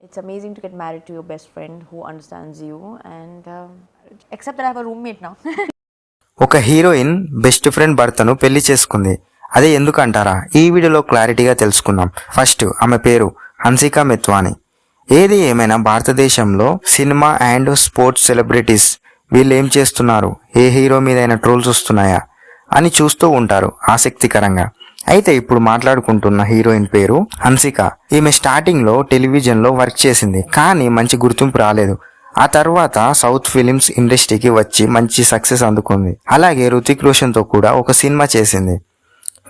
It's amazing to get married to your best friend who understands you, and except that I have a roommate now. ఒక heroine best friend భర్తను పెళ్లి చేసుకుంది. అదే ఎందుకంటారా? ఈ వీడియోలో క్లారిటీగా తెలుసుకుందాం. ఫస్ట్ ఆమె పేరు హన్సికా మెత్వాని. ఏది ఏమైనా భారతదేశంలో సినిమా అండ్ స్పోర్ట్స్ సెలబ్రిటీస్ వీళ్ళు ఏం చేస్తున్నారు, ఏ హీరో మీదైనా ట్రోల్స్ వస్తున్నాయా అని చూస్తూ ఉంటారు ఆసక్తికరంగా. అయితే ఇప్పుడు మాట్లాడుకుంటున్న హీరోయిన్ పేరు హన్సిక. ఈమె స్టార్టింగ్ లో టెలివిజన్ లో వర్క్ చేసింది, కానీ మంచి గుర్తింపు రాలేదు. ఆ తర్వాత సౌత్ ఫిలిమ్స్ ఇండస్ట్రీకి వచ్చి మంచి సక్సెస్ అందుకుంది. అలాగే రుతిక్ రోషన్ తో కూడా ఒక సినిమా చేసింది.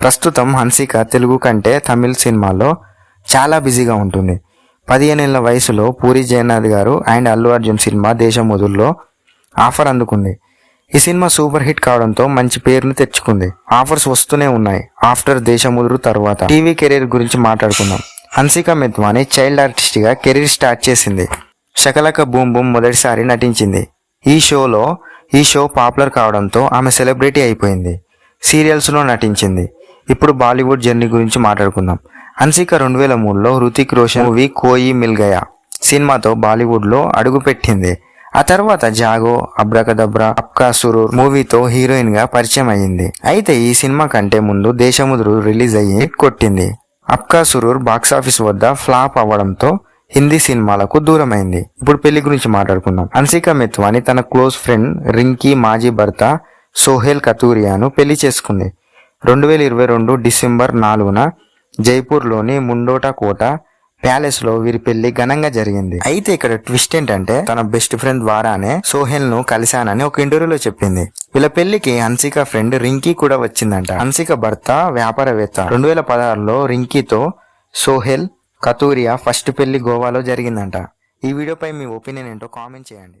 ప్రస్తుతం హన్సిక తెలుగు కంటే తమిళ సినిమాల్లో చాలా బిజీగా ఉంటుంది. 15 ఏళ్ల వయసులో పూరి జగన్నాథ్ గారు అండ్ అల్లు అర్జున్ సినిమా దేశముదుర్లో ఆఫర్ అందుకుంది. ఈ సినిమా సూపర్ హిట్ కావడంతో మంచి పేరును తెచ్చుకుంది. ఆఫర్స్ వస్తూనే ఉన్నాయి. ఆఫ్టర్ దేశముదురు తర్వాత టీవీ కెరీర్ గురించి మాట్లాడుకుందాం. హన్సిక మెత్వాని చైల్డ్ ఆర్టిస్ట్ గా కెరీర్ స్టార్ట్ చేసింది. శకలక బూమ్ బూమ్ మొదటిసారి నటించింది. ఈ షో పాపులర్ కావడంతో ఆమె సెలబ్రిటీ అయిపోయింది. సీరియల్స్ లో నటించింది. ఇప్పుడు బాలీవుడ్ జర్నీ గురించి మాట్లాడుకుందాం. హన్సిక 2003లో రుతిక్ రోషన్ మూవీ కోయి మిల్ గయా సినిమాతో బాలీవుడ్ లో అడుగు పెట్టింది. ఆ తర్వాత జాగో, అబ్రకదబ్రా, అప్కా సురూర్ మూవీతో హీరోయిన్ గా పరిచయం అయ్యింది. అయితే ఈ సినిమా కంటే ముందు దేశముదురు రిలీజ్ అయ్యి హిట్ కొట్టింది. అప్కా సురూర్ బాక్సాఫీస్ వద్ద ఫ్లాప్ అవ్వడంతో హిందీ సినిమాలకు దూరమైంది. ఇప్పుడు పెళ్లి గురించి మాట్లాడుకుందాం. హన్సిక మెత్వాని తన క్లోజ్ ఫ్రెండ్ రింకీ మాజీ భర్త సోహెల్ కతూరియాను పెళ్లి చేసుకుంది. 2022 డిసెంబర్ 4న జైపూర్లోని ముండోటా కోట ప్యాలెస్ లో వీరి పెళ్లి ఘనంగా జరిగింది. అయితే ఇక్కడ ట్విస్ట్ ఏంటంటే తన బెస్ట్ ఫ్రెండ్ ద్వారానే సోహెల్ ను కలిశానని ఒక ఇంటర్వ్యూలో చెప్పింది. వీళ్ళ పెళ్లికి హన్సిక ఫ్రెండ్ రింకీ కూడా వచ్చిందంట. హన్సిక భర్త వ్యాపారవేత్త. 2016లో రింకీతో సోహెల్ కతూరియా ఫస్ట్ పెళ్లి గోవాలో జరిగిందంట. ఈ వీడియోపై మీ ఒపీనియన్ ఏంటో కామెంట్ చేయండి.